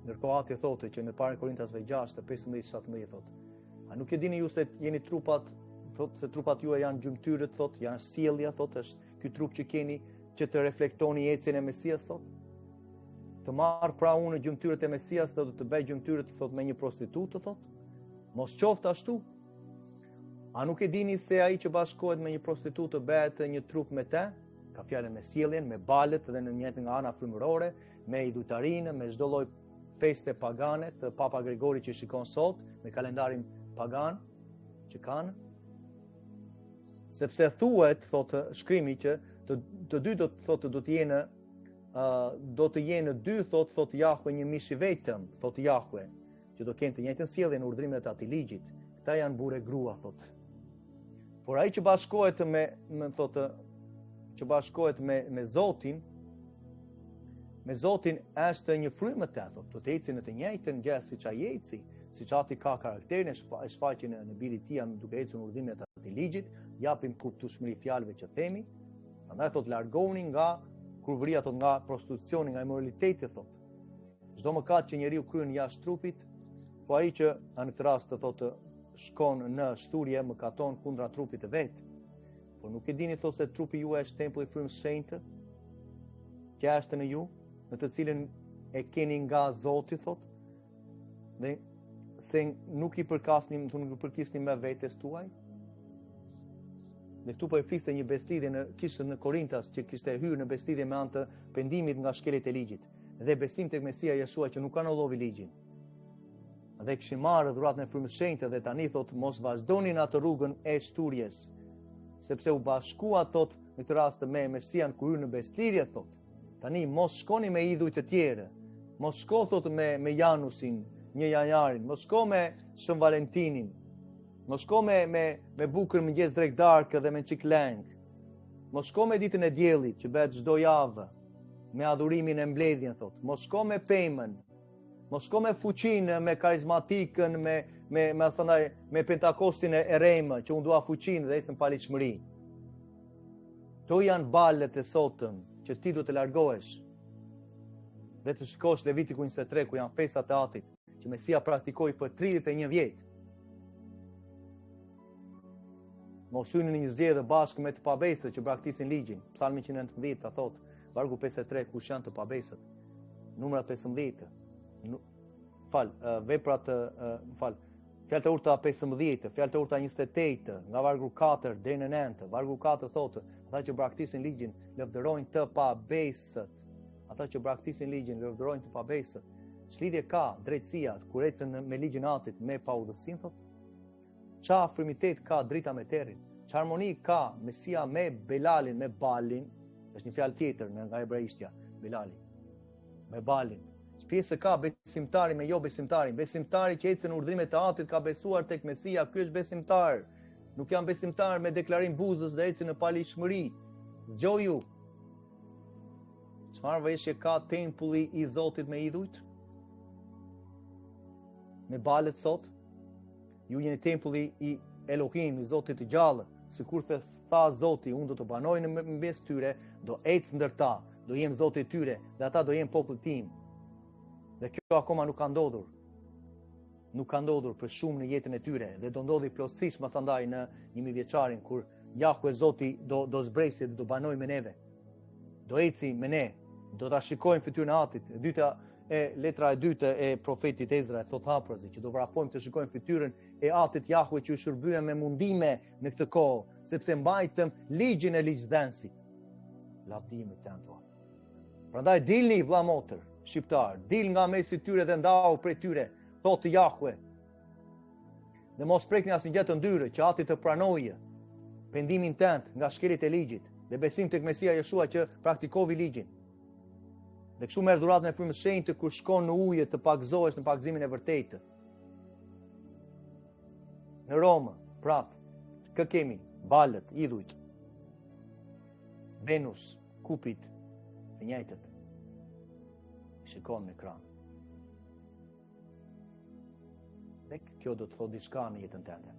Ndërkohë Ati thotë që në parën Korintasve 6:15-17 thotë, a nuk e dini ju se jeni trupat, thotë se trupat juaj janë gjymtyrët, thotë, janë sjellja, thotë, është ky trup që keni që të reflektoni ecjen e Mesias, thotë. Të marr pra unë gjymtyrët e Mesias dhe të bëj gjymtyrët, thotë, me një prostitutë, thotë. Mos qoftë ashtu. A nuk e dini se ai që bashkohet me një prostitutë bëhet një trup me te? Ka fjalën me sjelljen, me balët dhe në njëjtën nga ana frymërore, me idhujtarinë, me çdo lloj feste pagane të Papa Gregori që shikon sot, me kalendarin pagan që kanë. Sepse thuhet, thotë shkrimi, që të dy do të jenë dy, thotë Jahve, një mish i vetëm, thotë Jahve, që do kenë të njëjtën sjellje në urdhrimet e atij ligjit. Këta janë burrë e grua, thotë. Por ai që bashkohet me Zotin është një frymë të thotë, do të ecë në të njëjtën gjë siç ai eci, siç Ati ka karakterin e shfaqjen në birit tia duke ecur në urdhrimet e atij ligjit, japim kuptueshmëri fjalëve që themi. Prandaj thotë largohuni nga kurvëria, thotë, nga prostitucioni, nga imoraliteti, thotë. Çdo mëkat që njeriu kryen jashtë trupit, po ai që në këtë rast thotë shkon në shturje mëkaton kundra trupit të vet. Por nuk e dini, thotë, se trupi juaj është tempulli i frymës së shenjtë, që është në ju, në të cilën e keni nga Zoti, thotë, dhe se nuk i përkisni me vetes tuaj. Dhe këtu po e fliste një beslidhje në Korintas që kishte hyrë në beslidhje me anë të pendimit nga shkelet e ligjit dhe besim tek Mesia Jeshua që nuk anullovi ligjin. Dhe kishin marrë dhuratën e frymës së shenjtë dhe tani thotë mos vazhdonin atë rrugën e shturjes, sepse u bashkua, thotë, në këtë rast me Mesian kur hyrë në beslidhje, thotë. Tani mos shkoni me idhuj të tjerë, mos shko, thotë, me Janusin, 1 janarin, mos shko me Shën Valentinin, mos shko me bukër mëngjes drek darkë dhe me qikleng, mos shko me ditën e diellit që bëhet çdo javë, me adhurimin e mbledhjen, thotë, mos shko me pemën, mos shko me fuqinë, me karizmatikën, me pentakostin e remë, që unë dua fuqinë dhe ecën paligjshmëri. To janë ballet e sotëm që ti do të largohesh dhe të shikosh Levitiku 23 ku janë festat e Atit që Mesia praktikoi për 31 vjet. Mos hyni në një zgjedhje bashkë me të pabesët që braktisin ligjin. Psalmi 119 ta thot, vargu 53, kush janë të pabesët. Numra 15. Fjalët e urta 15, fjalët e urta 28, nga vargu 4 deri në 9. Vargu 4 thotë, ata që braktisin ligjin lëvdërojnë të pabesët. Ata që braktisin ligjin lëvdërojnë të pabesët. Ç'lidhje ka drejtësia kur ecën me ligjin e Atit me paudhësinë, thotë? Qa frimitet ka drita me terin? Qa harmoni ka Mesia me Belalin, me Balin? Është një fjalë tjetër nga hebraishtja, Belali. Me Balin. Pjesë ka besimtari me jo besimtarin. Besimtari që ecën në urdhrimet e Atit ka besuar tek Mesia, ky është besimtar. Nuk janë besimtar me deklarim buzës dhe ecën në paligjshmëri. Zgjoju. Çfarë veshje ka tempulli i Zotit me idhujt? Me balët sot? Ju jeni tempulli i Elohim, i Zotit të gjallë. Sikur tha Zoti, unë do të banoj në mes tyre, do ecë ndër ta, do jem Zoti i tyre dhe ata do jenë populli tim. Dhe kjo akoma nuk ka ndodhur. Nuk ka ndodhur për shumë në jetën e tyre dhe do ndodhi plotësisht masandaj në 1000 vjeçarin kur Jahve Zoti do zbresi dhe do banoj me neve. Do eci me ne, do ta shikojmë fytyrën e Atit. Letra e dytë e profetit Ezra e thot hapërzi që do vrapojmë të shikojmë fytyrën e Atit Jahve që u shërbyen me mundime në këtë kohë, sepse mbajtëm ligjin e ligjdhenësit. Lavdimi të antuar. Prandaj dilni vëlla motër, shqiptar, dil nga mesi tyre dhe ndau prej tyre, thotë Jahve. Dhe mos prekni asnjë gjë të ndyrë që Ati të pranojë pendimin tënd nga shkelit e ligjit dhe besim tek Mesia Jeshua që praktikovi ligjin. Dhe kështu merr dhuratën e frymës së shenjtë kur shkon në ujë të pagëzohesh në pagëzimin e vërtetë. Në Romë, prap, kë kemi balët, idhujt, Venus, Kuprit, të njëjtët. Shikon në ekran. Dhe kjo do të thotë diçka në jetën tënde.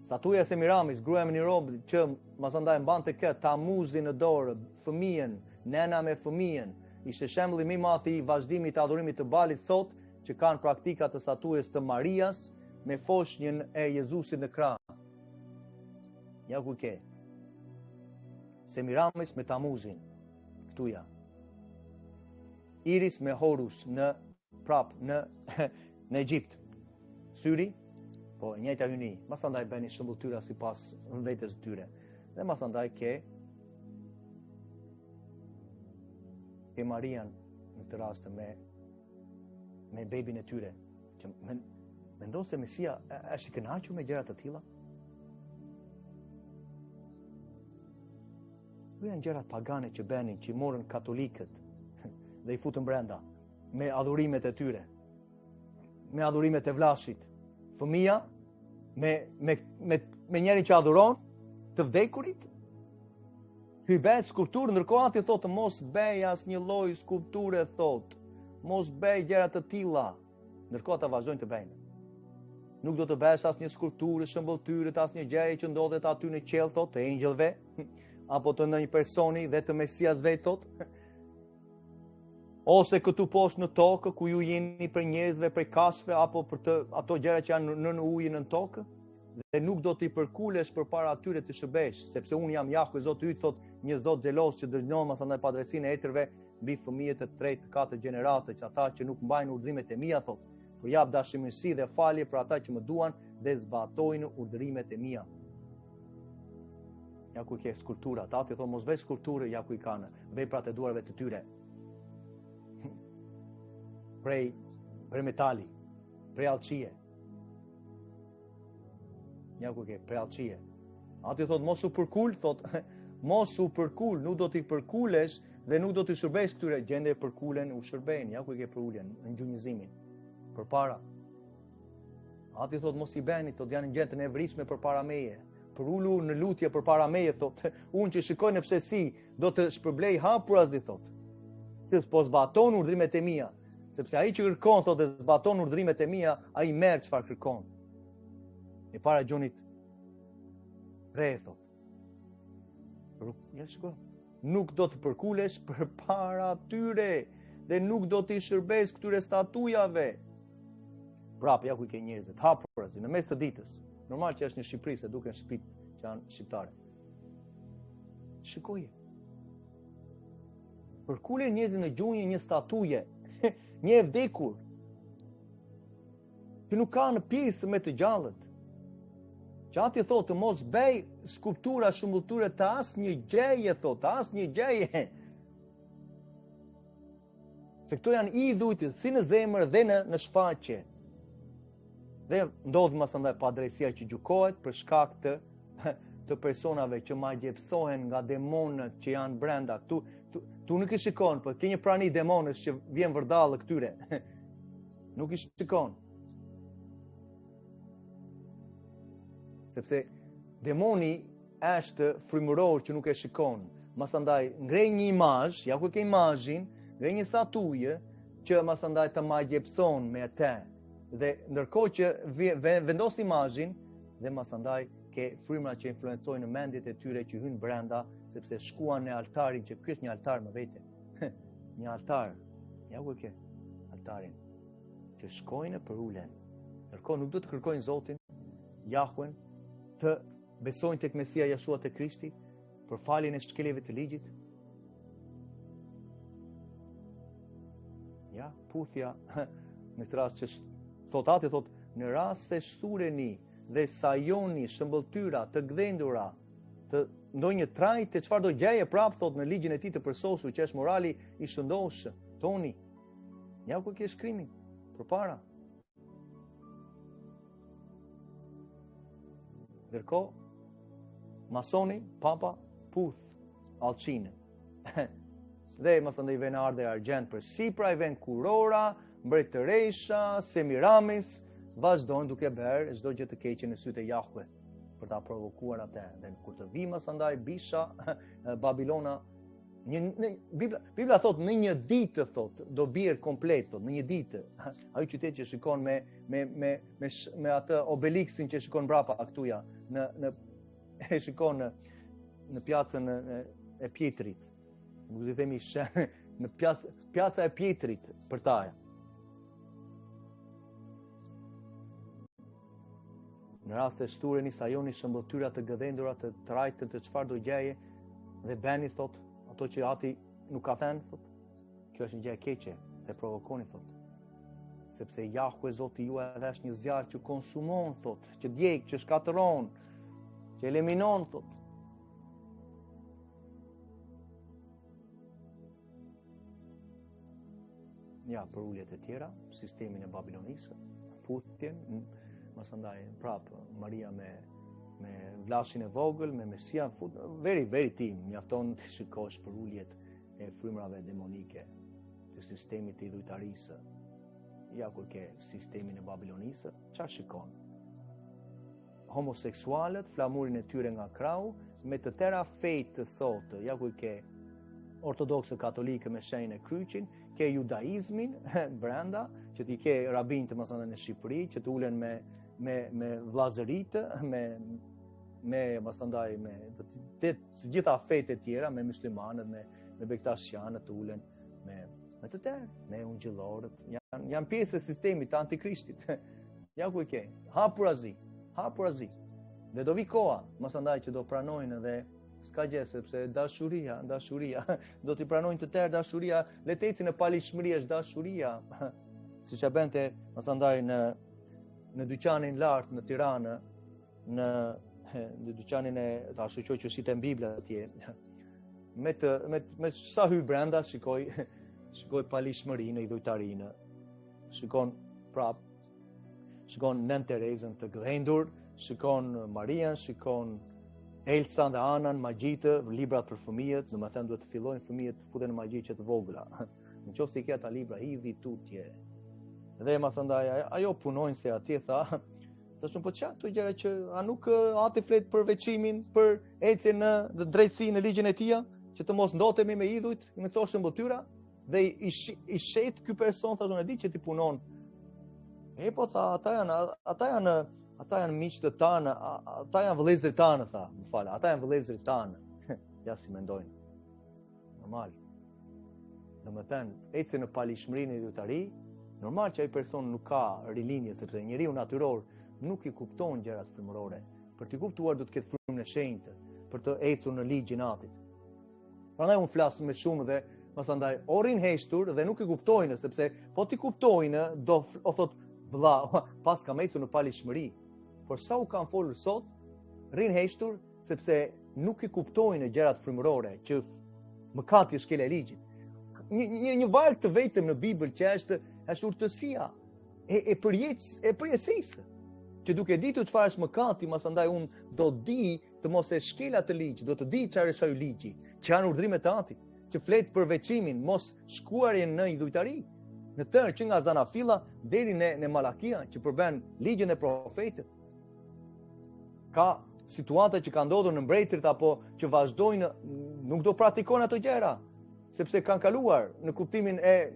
Statuja e Semiramis, gruaja me një robë që masandaj mbante këtë Tamuzin në dorë, fëmijën, nena me fëmijën, ishte shembulli më i madh i vazhdimit të adhurimit të Balit sot, që kanë praktika të statues të Marias me foshnjën e Jezusit në krah. Ja ku ke. Semiramis me Tamuzin, këtuja. Iris me Horus në Egjipt. Syri, po e njëjta hyni. Masandaj bëni shëmbulltyra sipas vetes tyre. Dhe masandaj ke Marian në këtë rast me bebin e tyre. Që mendon se Mesia është i kënaqur me gjëra të tilla? Këto janë gjërat pagane që bënin, që morën katolikët dhe i futën brenda me adhurimet e tyre, me adhurimet e vllashit. Fëmia me njerin që adhuron të vdekurit. Ky bëj skulpturë, ndërkohë aty thotë mos bëj asnjë lloj skulpture, thotë. Mos bëj gjëra të tilla. Ndërkohë ata vazhdojnë të bëjnë. Nuk do të bësh asnjë skulpturë, shëmbulltyre të asnjë gjëje që ndodhet aty në qiell, thotë, të engjëllve, apo të ndonjë personi dhe të Mesias vet, thotë. Ose këtu poshtë në tokë, ku ju jeni për njerëzve, për kafshëve, apo për ato gjëra që janë në ujin në tokë, dhe nuk do t'i përkulesh përpara atyre të shëbesh, sepse unë jam Jahve, Zoti yt, thot, një Zot xhelos që dënon masandaj padrejsinë e etërve mbi fëmijët e tretë, katër gjenerate, që ata që nuk mbajnë urdhrimet e mia, thot, por jap dashamirësi dhe falje për ata që më duan dhe zbatojnë urdhrimet e mia. Ja ku ke skulptura, ata ti thon mos bëj skulpturë, ja ku i kanë veprat e duarve të tyre. Prej metali, prej alçie. Ja ku ke prej alçie. Ati thot mos u përkul, thot mos u përkul, nuk do t'i përkulesh dhe nuk do t'i shërbesh këtyre gjende përkulen u shërbejnë. Ja ku ke për uljen në gjunjëzimin. Përpara. Ati thot mos i bëni, thot janë në gjendën e vritshme përpara meje. Për ulu në lutje përpara meje, thot unë që shikoj në fshesi do të shpërblej hapurazi, thot. Që po zbaton urdhrimet e mia. Sepse ai që kërkon, thot, dhe zbaton urdhrimet e mia, ai merr çfarë kërkon. E para Gjonit 3, thot. Ja shiko. Nuk do të përkulesh përpara tyre dhe nuk do t'i shërbesh këtyre statujave. Prapë, ja ku i ke njerëzit, hapurazi, në mes të ditës. Normal që është në Shqipëri, se duken shtëpit që janë shqiptare. Shikoje. Përkule njerëzit në gjunjë një statuje, një e vdekur, që nuk ka në pjesë me të gjallët. Që ati thotë, mos bëj skulptura, shëmbullture të asnjë gjëje, thotë, asnjë gjëje. Se këto janë idhujt, si në zemër dhe në shfaqje. Dhe ndodh masandaj padrejësia që gjykohet për shkak të personave që magjepsohen nga demonët që janë brenda. Tu nuk i shikon, po ke një prani demonës që vjen vërdallë këtyre. Nuk i shikon. Sepse demoni është frymëror që nuk e shikon. Masandaj ngrej një imazh, ja ku ke imazhin, ngrej një statuje që masandaj të magjepson me atë. Dhe ndërkohë që vendos imazhin dhe masandaj ke frymra që influencojnë në mendjet e tyre që hynë brenda, sepse shkuan në altarin, që ky është një altar më vete. Një altar. Ja ku ke altarin. Që shkojnë për ulen. Ndërkohë nuk do të kërkojnë Zotin, Jahuen, të besojnë tek Mesia Jeshua te Krishti për faljen e shkeljeve të ligjit. Ja, puthja në këtë rast që thot në rast se shtureni dhe sajoni shëmbëltyra të gdhendura të ndonjë trajt të çfarë do gjeje prap, thot në ligjin e tij të përsosur që është morali i shëndosh toni. Ja ku ke shkrimin përpara. Ndërkohë, masoni, papa, puth, alçine. Dhe masandaj vjen ardhe argjent për sipra, i vjen kurora, mbretëresha, Semiramis, vazhdojnë duke bërë çdo gjë të keqe në sytë e Jahve për ta provokuar atë. Dhe kur të vi masandaj Bisha, Babilona, Bibla thot në një ditë, thot do bjerë komplet, thot në një ditë. Ai qytet që shikon me atë obeliksin që shikon mbrapa këtuja shikon në pjacën e Pjetrit. Nuk do të themi në pjaca e Pjetrit për taja. Në rast të shtureni sa joni shëmbëtyra të gëdhendura të trajtën të çfarë do gjeje dhe beni thot ato që ati nuk ka thënë thot. Kjo është një gjë e keqe dhe provokoni thot. Sepse Jahve Zoti juaj edhe është një zjarr që konsumon thot, që djeg, që shkatëron, që eliminon thot. Ja, për uljet e tjera, sistemin e Babilonisë, puthjen, masandaj prapë Maria me vlashin e vogël, me Mesia, very tim, mjafton të shikosh për uljet e frymrave demonike, të sistemit të idhujtarisë. Ja kur ke sistemin e Babilonisë, çfarë shikon? Homoseksualët, flamurin e tyre nga krau, me të tëra fejt të sotë, ja kur ke ortodoksë katolike me shenjën e kryqin, ke judaizmin brenda, që ti ke rabin të mësane në Shqipëri, që të ulen me vllazëritë, me masandaj me të gjitha fejt e tjera, me muslimanët, me bektashianët të ulen me të tërë, me ungjillorët, janë pjesë e sistemit të antikrishtit. Ja ku i ke, hapur azi. Dhe do vi koha, masandaj që do pranojnë dhe s'ka gjë, sepse dashuria, do t'i pranojnë të tërë dashuria, leteci në palishmëri është dashuria. Siç e bente, masandaj në dyqanin lartë në Tiranë, në dyqanin e ta shoqoj që shiten Bibla atje. Me sa hy brenda, shikoj palishmërinë, idhujtarinë. Shikon Nën Terezën të gdhendur, shikon Marian, shikon Elsa dhe Anan, magjitë, librat për fëmijët, do të thënë duhet të fillojnë fëmijët të futen në magji që të vogla. Në qoftë se ke ata libra, hidhi tutje. Dhe masandaj ajo punojnë se atje tha, thashun po çfarë këto gjëra që a nuk ati flet për veçimin, për ecjen në drejtësi në ligjin e tij, që të mos ndotemi me idhujt, me këto shëmbutyra, dhe i shet ky person thashun e di që ti punon. E po tha, ata janë miqtë të tanë, ata janë vëllezërit tanë, tha, më fal, ata janë vëllezërit tanë. Ja si mendojnë. Normal. Domethënë, ecje në palishmërinë e idhujtari, normal që ai person nuk ka rilinje, sepse njeriu natyror nuk i kupton gjërat frymërore. Për t'i kuptuar do të ketë frymën e shenjtë, për të ecur në ligjin e Atit. Prandaj unë flas me shumë dhe pasandaj orin heshtur dhe nuk i kuptojnë, sepse po ti kuptojnë do o thot vëlla, pas kam ecur në palishmëri. Por sa u kanë folur sot, rrin heshtur sepse nuk i kuptojnë gjërat frymërore që mëkati është kele ligjit. Një varg të vetëm në Bibël që është urtësia e përjetësisë. Që duke ditur çfarë është mëkati, masandaj unë do di të mos e shkel atë ligj, do të di çfarë është ai ligji, që janë urdhrimet e Atit, që flet për veçimin, mos shkuarjen në idhujtari, në tërë që nga Zanafilla deri në Malakia, që përben ligjin e profetit. Ka situata që ka ndodhur në mbretërit apo që vazhdojnë, nuk do praktikojnë ato gjëra, sepse kanë kaluar në kuptimin e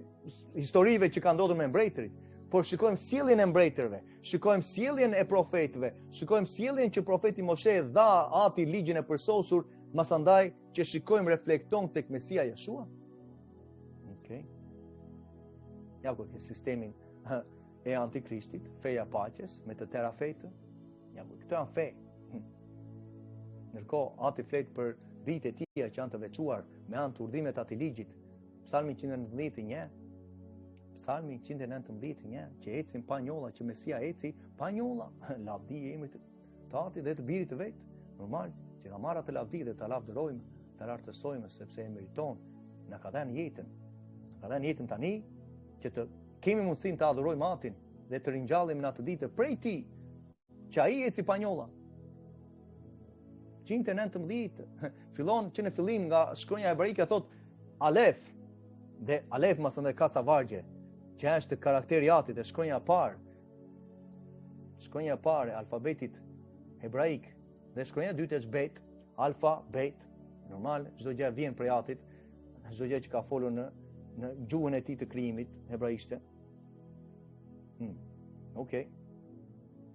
historive që kanë ndodhur me mbretërit. Por shikojmë sjelljen e mbretërve, shikojmë sjelljen e profetëve, shikojmë sjelljen që profeti Moshe dha Ati ligjin e përsosur, masandaj që shikojmë reflekton tek Mesia Jeshua. Okay. Ja ku ke sistemin e antikrishtit, feja paqes me të tëra fejtë. Ja ku këto janë fe. Ndërkohë Ati flet për vite e tija që janë të veçuar me anë të urdhrimet të atij ligjit. Psalmi 119:1. Psalmi 119:1, që ecin pa njolla, që Mesia eci pa njolla, lavdi e emrit të Atit dhe të birit të vet. Normal që ta marrë atë lavdi dhe ta lavdërojmë, ta lartësojmë sepse e meriton. Na ka dhënë jetën. Ka dhënë jetën tani që të kemi mundësinë të adhurojmë Atin dhe të ringjallemi në atë ditë prej Tij, që ai eci pa njolla. 119 fillon që në fillim nga shkronja hebraike thot Alef, dhe Alef masandaj ka sa vargje, që është karakteri i Atit, dhe shkronja e parë e alfabetit hebraik, dhe shkronja e dytë është Bet, alfa, Bet, normal, çdo gjë vjen prej Atit, çdo gjë që ka folur në gjuhën e tij të krijimit hebraishte. Okej.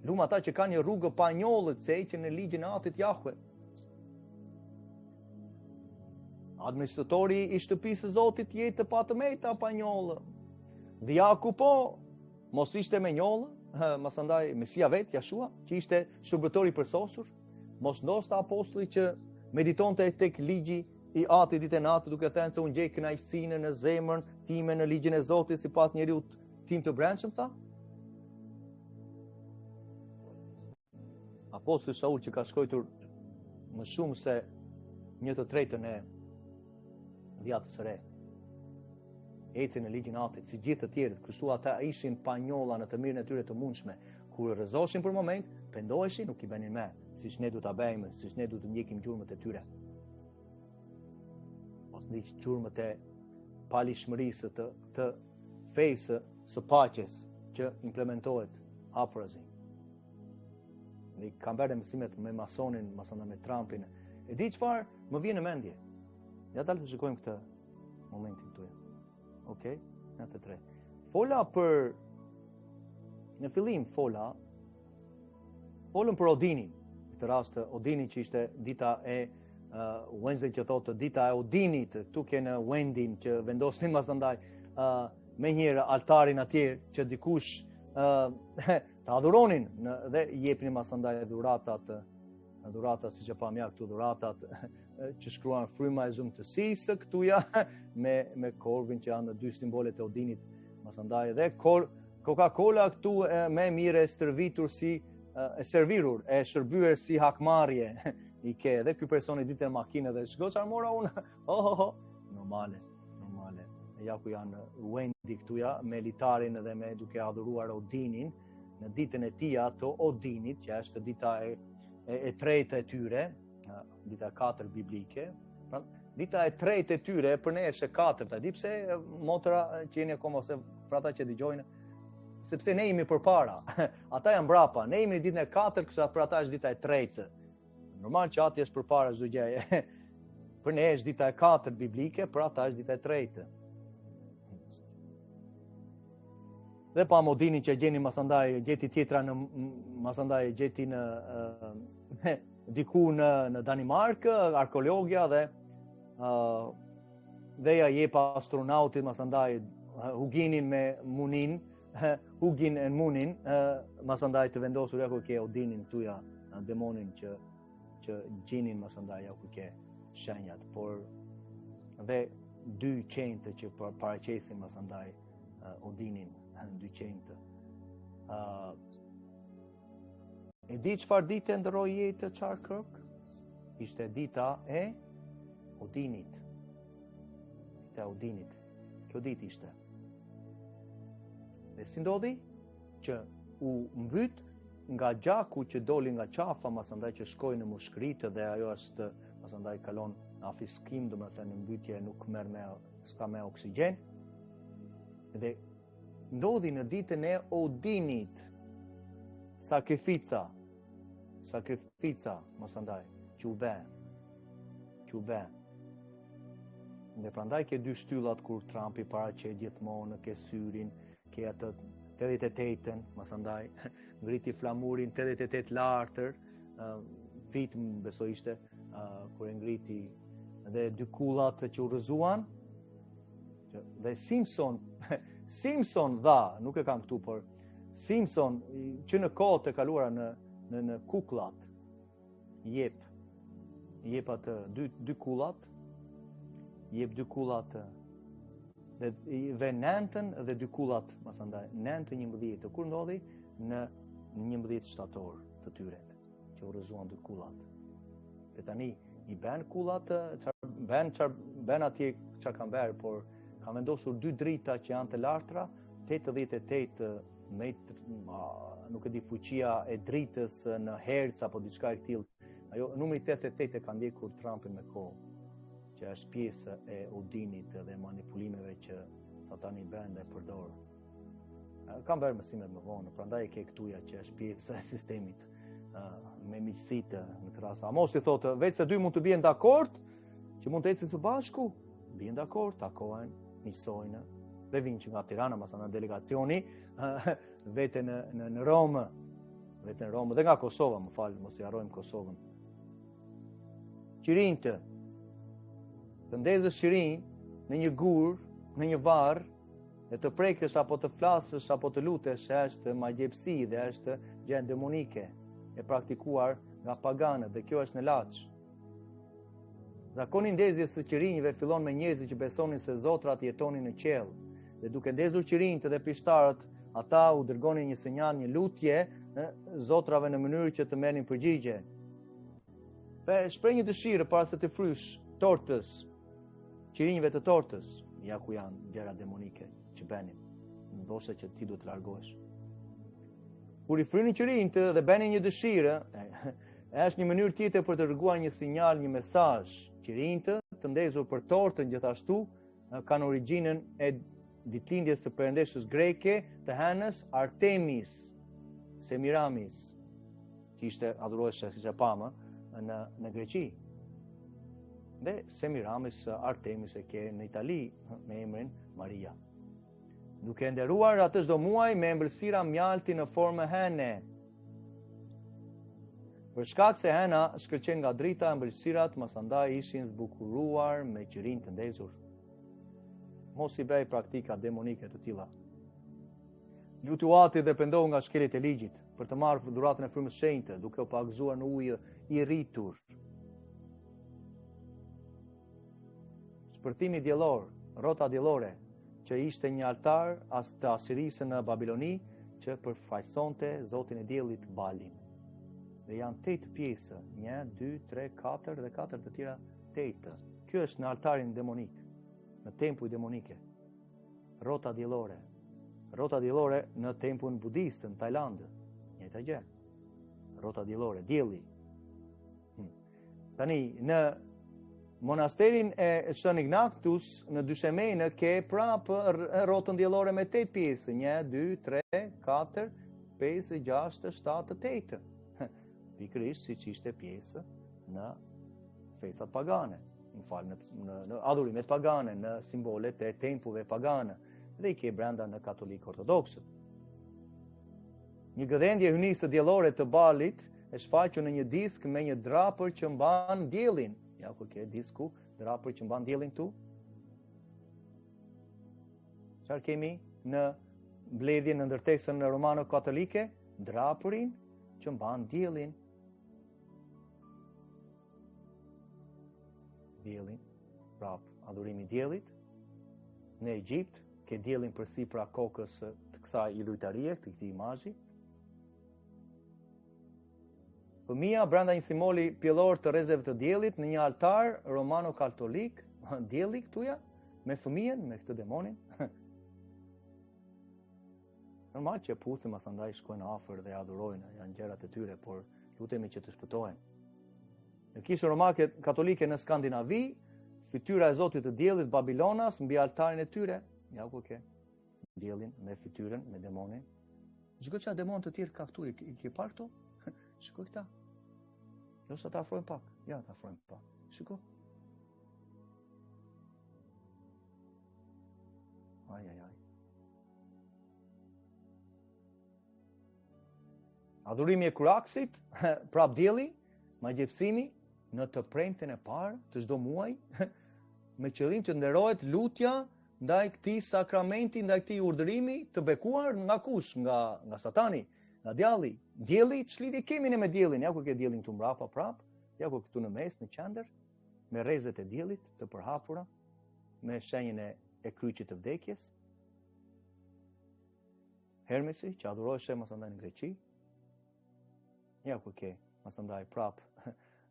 Lum ata që kanë një rrugë pa njollët se ecën në ligjin e Atit Jahve. administratori i shtëpisë së Zotit jetë të patëmeta pa njollë. Diaku po, mos ishte me njollë, masandaj Mesia vet, Jashua, që ishte shërbëtori përsosur, mos ndoshta apostulli që meditonte tek ligji i Atit ditë e natë, duke thënë se unë gjej kënaqësinë në zemrën time në ligjin e Zotit sipas njeriu tim të brendshëm, tha. Apostulli Shaul që ka shkruar më shumë se 1/3 e dhjatës së re, ecën në ligjin e Atit, si gjithë të tjerët, kështu ata ishin pa njolla në të mirën e tyre të mundshme. Kur rrezoshin për moment, pendoheshin, nuk i bënin me, siç ne du ta bëjmë, siç ne du të ndjekim gjurmët e tyre. Mos ndiq gjurmët e palishmërisë të fejsë së paqes që implementohet hapërazi. Ne kam bërë mësimet me masonin, masana me Trumpin. E di çfarë më vjen në mendje. Ja dalë të shikojmë këtë momentin këtu. Okej, 93. Fola për në fillim folëm për Odinin. Në këtë rast Odini që ishte dita e Wednesday që thotë dita e Odinit, këtu ke në Wendin që vendosnin masandaj me njërë altarin atje që dikush të adhuronin dhe jepnin masandaj dhuratat si që pa mja këtu dhuratat që shkruan fryma e zumtësisë këtuja me korvin që janë dy simbolet e Odinit masandaj dhe Coca-Cola këtu me mire e stërvitur si e servirur, e shërbyer si hakmarrje i ke dhe ky personi ditë e makinë dhe shko çfarë mora unë normale ja ku janë Wendy këtuja me litarin dhe me duke adhuruar Odinin në ditën e tij të Odinit që është dita e tretë e tyre, dita 4 biblike. Pra, dita e tretë e tyre për ne është e katërta. Di pse motra që jeni akoma ose për ata që dëgjojnë, sepse ne jemi përpara. Ata janë mbrapa. Ne jemi në ditën e katërt, kështu për ata është dita e tretë. Normal që ati është përpara çdo gjë. Për ne është dita e katërt biblike, për ata është dita e tretë. Dhe pa Odinin që gjeni masandaj gjeti tjetra në masandaj gjeti në diku në Danimarkë, arkeologja dhe ja jep astronautit masandaj Huginin me Munin, Hugin e Munin, masandaj të vendosur ja ku ke Odinin tuja, demonin që gjinin masandaj ja ku ke shenjat, por dhe dy qentë që paraqesin masandaj Odinin, dy qentë. E di çfarë dite ndroi jetë Charles Kirk? Ishte dita e Odinit. Dita e Odinit. Kjo ditë ishte. Dhe si ndodhi? Që u mbyt nga gjaku që doli nga qafa, masandaj që shkoi në mushkëritë dhe ajo është masandaj kalon në afiskim, domethënë në mbytje nuk merr s'ka me oksigjen. Dhe ndodhi në ditën e Odinit sakrifica, masandaj, që u bë. Dhe prandaj ke dy shtyllat kur Trumpi paraqet gjithmonë, ke syrin, ke atë 88-ën, masandaj, ngriti flamurin 88 lartër, vit më besoj ishte, kur e ngriti dhe dy kullat që u rrëzuan, dhe Simpson dha, nuk e kam këtu, por Simpson që në kohët e kaluara në kukullat jep atë dy kullat, jep dy kullat dhe nëntën dhe dy kullat, masandaj, nëntë 11, kur ndodhi në 11 shtator të tyre, që u rrëzuan dy kullat. Dhe tani i bën kullat, bën atje çfarë kanë bërë, por ka vendosur dy drita që janë të lartra, 88 metër, nuk e di fuqia e dritës në hertz apo diçka e tillë. Ajo numri 88 e ka ndjekur Trumpin me kohë, që është pjesë e Odinit dhe manipulimeve që Satani bën dhe përdor. Kam bërë mësimet më vonë, prandaj e ke këtuja që është pjesë e sistemit me miqësitë në këtë rast. Amos i thotë, vetë se dy mund të bien dakord, që mund të ecin së bashku, bien dakord, takohen, nisojnë dhe vinë që nga Tirana, masana delegacioni, vete në Romë, dhe nga Kosova, më falë, mos i harrojmë Kosovën. Qirinjtë, të ndezësh qirinj në një gur, në një varr, dhe të prekësh apo të flasësh apo të lutesh, është magjepsi dhe është gjë demonike e praktikuar nga paganët dhe kjo është në laç. Zakoni ndezjes së qirinjve fillon me njerëzit që besonin se zotrat jetonin në qiell, dhe duke ndezur qirinjt dhe pishtarët, ata u dërgonin një sinjal, një lutje zotrave në mënyrë që të merrnin përgjigje. Shpreh një dëshirë para se të frysh tortës, qirinjve të tortës, ja ku janë gjëra demonike që bënin, ndoshta që ti duhet të largohesh. Kur i frynin qirinjt dhe bënin një dëshirë, është një mënyrë tjetër për të dërguar një sinjal, një mesazh. Qirinjt të ndezur për tortën gjithashtu kanë origjinën e ditëlindjes së perëndeshës greke të hënës Artemis, Semiramis, që ishte adhurueshë siç e pamë në Greqi. Dhe Semiramis Artemis e ke në Itali me emrin Maria. Duke nderuar atë çdo muaj me ëmbëlsira mjalti në formë hene. Për shkak se hena shkëlqen nga drita, ëmbëlsirat masandaj ishin zbukuruar me qirinj të ndezur. Mos i bëj praktika demonike të tilla. Lutu Ati dhe pendohu nga shkelit e ligjit për të marrë dhuratën e frymës shenjtë, duke u pagëzuar në ujë i rritur. Shpërthimi diellor, rrota diellore, që ishte një altar të Asirisë në Babiloni, që përfaqësonte zotin e diellit Balin. Dhe janë 8 pjesë, 1, 2, 3, 4 dhe 4 të tjera 8. Kjo është në altarin demonik, në tempuj demonike. Rrota diellore. Rrota diellore në tempull budist në Tajland, njëjta gjë. Rrota diellore, dielli. Tani në monasterin e Shën Ignatius në Dyshemenë ke prapë rrotën diellore me 8 pjesë, 1, 2, 3, 4, 5, 6, 7, 8. Pikërisht siç ishte pjesë në festat pagane, në adhurimet pagane, në simbolet e tempujve pagane, dhe i ke brenda në katolik ortodoksët. Një gëdhendje hynisë diellore të Balit e shfaqur në një disk me një drapër që mban diellin. Ja ku ke disku, drapër që mban diellin këtu. Çfarë kemi në mbledhjen në ndërtesën romano-katolike? Drapërin që mban diellin. Diellin, prap adhurimi i diellit. Në Egjipt ke diellin përsipër kokës të kësaj idhujtarie, të këtij imazhi. Fëmia brenda një simboli pjellor të rrezeve të diellit në një altar romano-katolik, dielli këtuja me fëmijën, me këtë demonin. Normal që puthim asandaj shkojnë afër dhe adhurojnë, janë gjërat e tyre, por lutemi që të shpëtohen. Në kishën romake katolike në Skandinavi, fytyra e Zotit të diellit Babilonas mbi altarin e tyre, ja ku ke diellin me fytyrën, me demonin. Shikoj çfarë demon të tjerë ka këtu, i ke parë këtu? Shikoj këta. Jo sa ta afrojmë pak. Ja, ta afrojmë pak. Shikoj. Ai. Adhurimi e kuraksit, prap dielli, magjepsimi në të premten e parë të çdo muaj, me qëllim që nderohet lutja ndaj këtij sakramenti, ndaj këtij urdhërimi të bekuar nga kush? Nga Satani, nga djalli. Dielli, ç'lidhje kemi ne me diellin? Ja ku ke diellin këtu mbrapa prap, ja ku këtu në mes, në qendër, me rrezet e diellit të përhapura, me shenjën e kryqit të vdekjes. Hermesi, që adhurohej masandaj në Greqi. Ja ku ke masandaj prap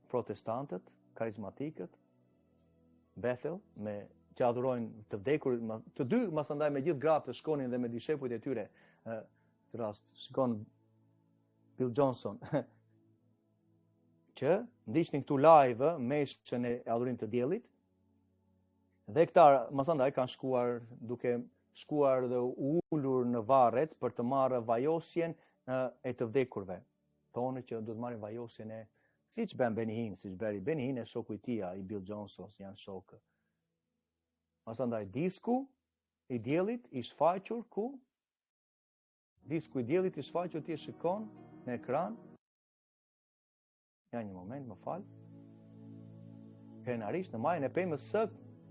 protestantët, karizmatikët, Bethel, që adhurojnë të vdekur, të dy masandaj me gjithë gratë të shkonin dhe me dishepujt e tyre, të rast, shikon Bill Johnson, që ndiqnin këtu live meshën e adhurimit të diellit, dhe këta masandaj kanë shkuar duke shkuar dhe ulur në varret për të marrë vajosjen e të vdekurve. Tonë që duhet marrin vajosjen e siç bën Benihin, siç bëri Benihin e shoku i tij, i Bill Johnson, janë shokë. Pastaj disku i diellit i shfaqur ku? Disku i diellit i shfaqur ti e shikon në ekran. Ja një moment, më fal. Krenarisht në majën e pemës së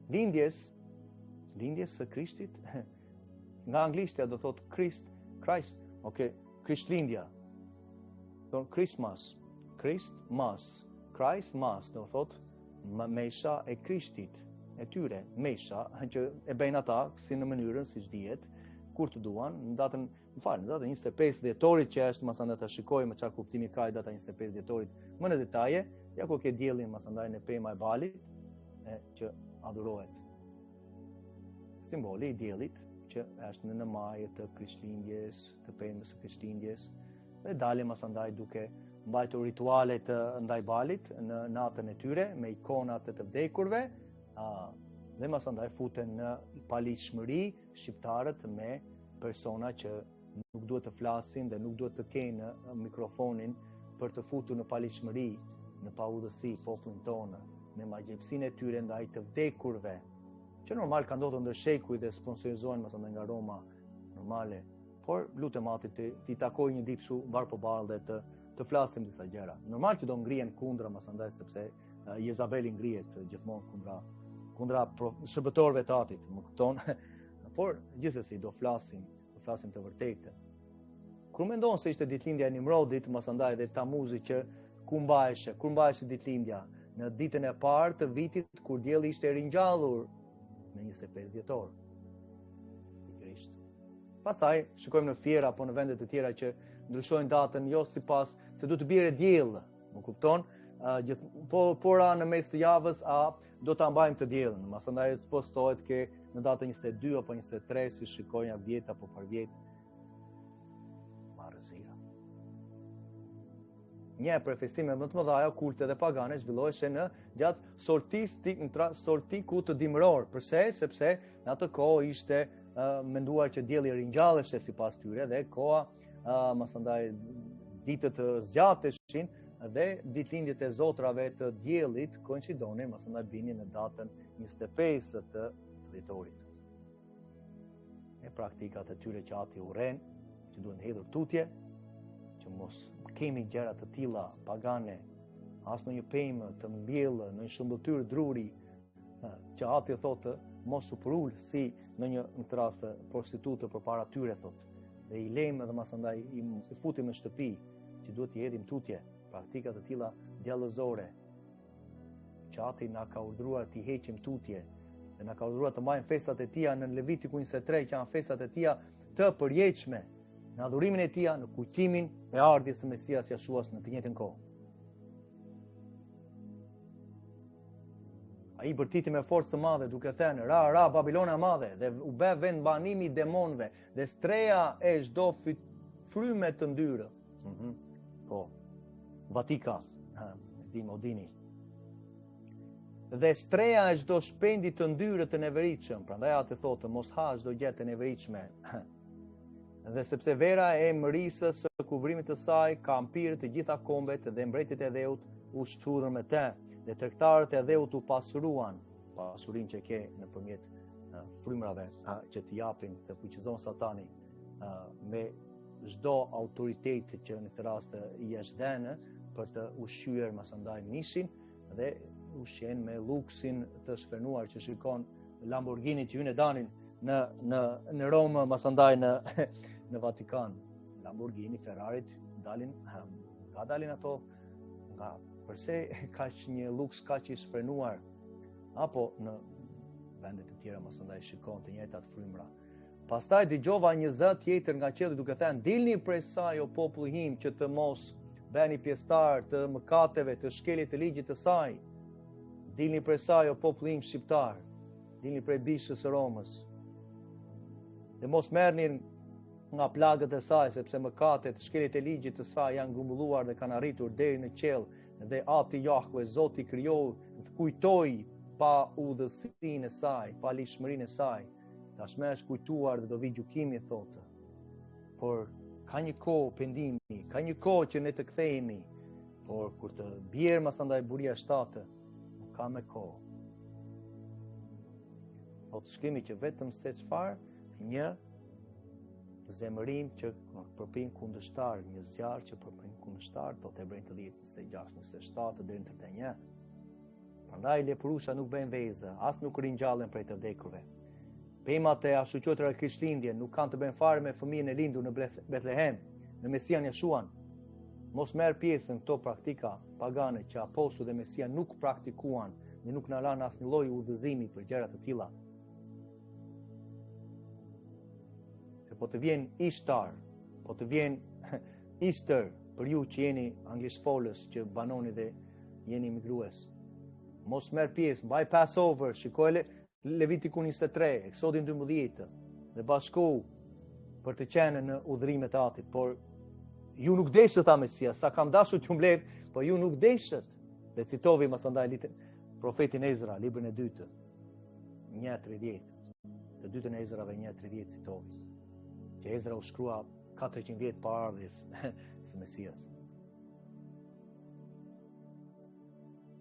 lindjes së Krishtit, nga anglishtja do thot Christ, okay, Krishtlindja. Don Christmas, do thot mesha e Krishtit, e tyre, mesha që e bëjnë ata si në mënyrën siç dihet, kur të duan, në datën 25 dhjetorit që është masandaj të shikojmë çfarë kuptimi ka data 25 dhjetorit më në detaje, ja ku ke diellin masandaj në pema e balit, që adhurohet. Simboli i diellit që është në majë të Krishtlindjes, të pemës së Krishtlindjes, dhe dalin masandaj duke mbajtur ritualet ndaj balit në natën e tyre me ikonat të vdekurve, dhe masandaj futen në paligjshmëri shqiptarët me persona që nuk duhet të flasin dhe nuk duhet të kenë mikrofonin për të futur në paligjshmëri, në paudhësi popullin tonë, me magjepsinë e tyre ndaj të vdekurve, që normal ka ndodhur ndër shekuj dhe sponsorizohen masandaj nga Roma normale, por lutem Ati ti takoj një ditë kështu mbar përballë dhe të flasim disa gjëra. Normal që do ngrihen kundra masandaj sepse Jezabeli ngrihet gjithmonë kundra shërbëtorëve të Atit, më kupton? Por gjithsesi do flasim të vërtetë. Kur mendon se ishte ditëlindja e Nimrodit, masandaj dhe Tamuzi që kur mbaheshe ditëlindja në ditën e parë të vitit kur dielli ishte ringjallur në 25 dhjetor. Pikërisht. Pastaj shikojmë në Fiera apo në vende të tjera që ndryshojnë datën jo sipas se duhet të bjerë diell, më kupton? Pora në mes të javës do ta mbajmë të diellin. Masandaj spostohet ke në datën 22 apo 23 si shikojnë vjet apo për vjet. Marrëzia. Një prej festimeve më të mëdha kulte dhe pagane zhvilloheshe në gjatë solstikut të dimëror. Përse? Sepse në atë kohë ishte menduar që dielli ringjalleshe sipas tyre dhe koha masandaj ditët zgjateshin dhe ditëlindjet e zotrave të diellit koincidonin masandaj binin në datën 25 të dhjetorit. E praktikat e tyre që Ati urren, që duhen hedhur tutje, që mos kemi gjëra të tilla pagane, as në një pemë të mbjellë, në një shëmbëtyr druri, që Ati thotë mos u prul si në këtë rast prostitutë përpara tyre thotë. Dhe i lejmë dhe masandaj i futim në shtëpi, që duhet t'i hedhim tutje, praktikat të tilla djallëzore, që Ati na ka urdhëruar t'i heqim tutje, dhe na ka urdhëruar të mbajmë festat e Tija në Levitiku 23, që janë festat e Tija të përjetshme, në adhurimin e Tija, në kujtimin e ardhjes së Mesias Jashuas në të njëjtën kohë. Ai bërtiti me forcë të madhe duke thënë ra Babilona e madhe dhe u bë vend banimi i demonëve dhe streja e çdo fryme të ndyrë. Po. Vatika, dim Odini. Dhe streja e çdo shpendi të ndyrë të neveritshëm, prandaj Ati thotë mos ha çdo gjë të neveritshme. Dhe sepse vera e mërisës së kuvrimit të saj ka ampirë të gjitha kombet dhe mbretët e dheut u shturën me të, dhe tregtarët e dheut u pasuruan, pasurinë që ke nëpërmjet frymrave që t'i japin të fuqizon Satani me çdo autoritet që në këtë rast i është dhënë për të ushqyer masandaj mishin dhe ushqen me luksin të shfrenuar që shikon Lamborghini që hynë e danin në Romë masandaj në Vatikan. Lamborghini, Ferrarit dalin ato nga përse kaq një luks kaq i shfrenuar, apo në vendet e tjera masandaj shikon të njëjtat frymra. Pastaj dëgjova një zë tjetër nga qielli duke thënë: "Dilni prej saj o populli im që të mos bëni pjesëtar të mëkateve të shkeljes të ligjit të saj. Dilni prej saj o populli im shqiptar, dilni prej bishës së Romës. Dhe mos merrni nga plagët e saj, sepse mëkatet, shkeljet e ligjit të saj janë grumbulluar dhe kanë arritur deri në qiell, dhe Ati Jahve, Zoti krijoi, të kujtoi pa udhësinë e saj, pa lishmërinë e saj. Tashmë është kujtuar dhe do vi gjykimi, thotë. Por ka një kohë pendimi, ka një kohë që ne të kthehemi, por kur të bjerë masandaj buria 7, nuk ka me kohë. Po të shkrimi që vetëm se çfarë një zemërim që përpin kundërshtar, një zjarr që përpin kundërshtar, thotë Hebrejt 10:26-27 deri në 31. Prandaj lepërusha nuk bëjnë vezë, as nuk ringjallen prej të vdekurve. Pemat e ashtu quajtura Krishtlindje nuk kanë të bëjnë fare me fëmijën e lindur në Betlehem, në Mesian Jeshuan. Mos merr pjesë në këto praktika pagane që apostujt dhe Mesia nuk praktikuan dhe nuk na lanë asnjë lloj udhëzimi për gjëra të tilla. Se po të vjen Ishtar, po të vjen Easter për ju që jeni anglisfolës, që banoni dhe jeni migrues. Mos merr pjesë, mbaj Passover, shikoj Levitikun 23, Eksodin 12 dhe bashku për të qenë në udhërimet e Atit, por ju nuk deshët ta Mesia, sa kam dashur t'ju mbledh, po ju nuk deshët. Dhe citovi masandaj profetin Ezra, librin e 2, 1:30. Të dytën e Ezrave 1:30 citovi. Që Ezra u shkrua 400 vjet para ardhjes së Mesias.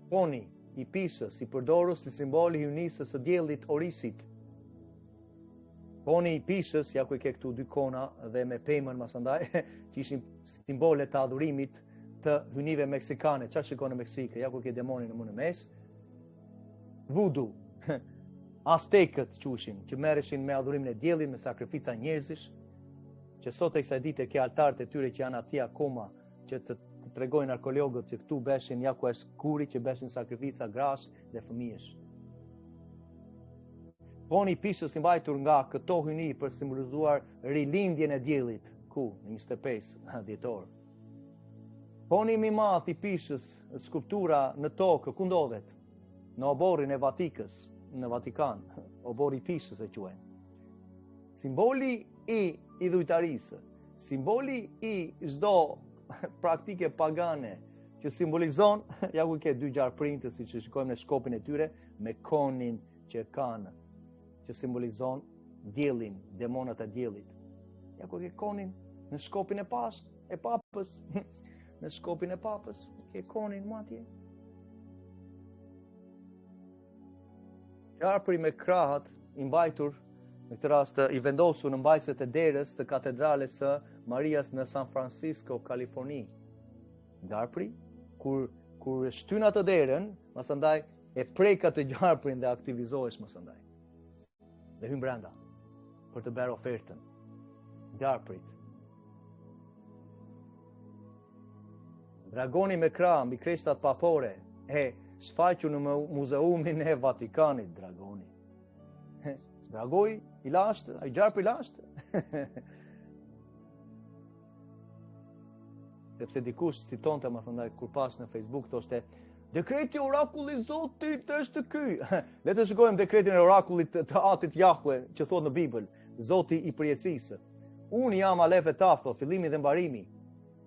Poni i pishës i përdorur si simboli i hyjnisës së diellit Orisit. Poni i pishës, ja ku i ke këtu dy kona dhe me pemën masandaj, që ishin simbole të adhurimit të hyjnive meksikane. Çfarë shikon në Meksikë? Ja ku ke demonin në mes. Voodoo. Aztekët qushin, që merreshin me adhurimin e diellit, me sakrifica njerëzish, që sot e kësaj dite ke altarët e tyre që janë atje akoma, që të tregojnë arkeologët që këtu beshin ja ku është kuri, që beshin sakrifica grash dhe fëmijësh. Poni i pishës i mbajtur nga këto hyjni për simbolizuar rilindjen e diellit, ku në 25 dhjetor. Poni më i madh i pishës, skulptura në tokë, ku ndodhet? Në oborrin e Vatikës, në Vatikan, obori i pishës e quajnë. Simboli i idhujtarisë, simboli i çdo praktike pagane që simbolizon, ja ku ke dy gjarë printës si që shikojmë në shkopin e tyre, me konin që kanë, që simbolizon diellin, demonat e diellit. Ja ku ke konin në shkopin e papës, në shkopin e papës, ke konin mu atje. Qarpri me krahat i mbajtur, në këtë rast i vendosur në mbajtësit e derës të katedrales së Marias në San Francisco, Kaliforni. Gjarpri, kur shtyn atë derën, masandaj e prek atë gjarprin dhe aktivizohesh masandaj. Dhe hyn brenda për të bërë ofertën. Gjarprit. Dragoni me krah mbi kreshtat papore e shfaqur në muzeumin e Vatikanit, dragoni. Dragoi i lashtë, ai gjarpri i lashtë. Sepse dikush citonte masandaj kur pash në Facebook thoshte dekreti orakulli i Zotit është ky. Le të shikojmë dekretin e orakullit të Atit Jahwe që thot në Bibël, Zoti i përjetësisë. Unë jam Alef e Taf, fillimi dhe mbarimi,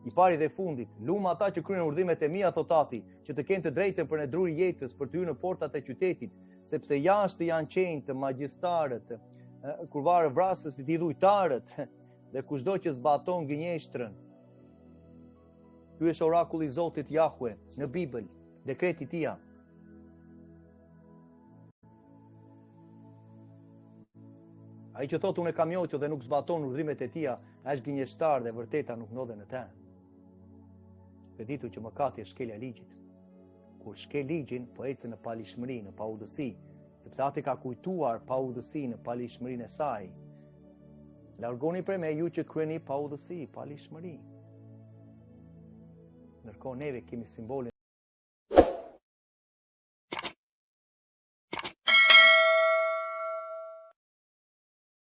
i pari dhe fundit. Luma ata që kryen urdhrimet e mia, thot Ati, që të kenë të drejtën për në druri jetës, për të hyrë në portat e qytetit, sepse jashtë janë qenjtë, magjistarët, kurvarë vrasës, të idhujtarët, dhe kushdo që zbaton gënjeshtrën. Ky është orakulli i Zotit Jahwe në Bibël, dekreti tia. Ai që thotë unë e kam njojtë dhe nuk zbaton urdhrimet e tia, është gënjeshtar dhe vërteta nuk ndodhen në te. Të ditu që mëkati është shkelja e ligjit. Kur shkel ligjin, po ecën në palishmëri, në paudhësi, sepse Ati ka kujtuar paudhësi në palishmërinë e saj. Largoni prej me ju që kryeni paudhësi, palishmëri. Ndërkohë neve kemi simbolin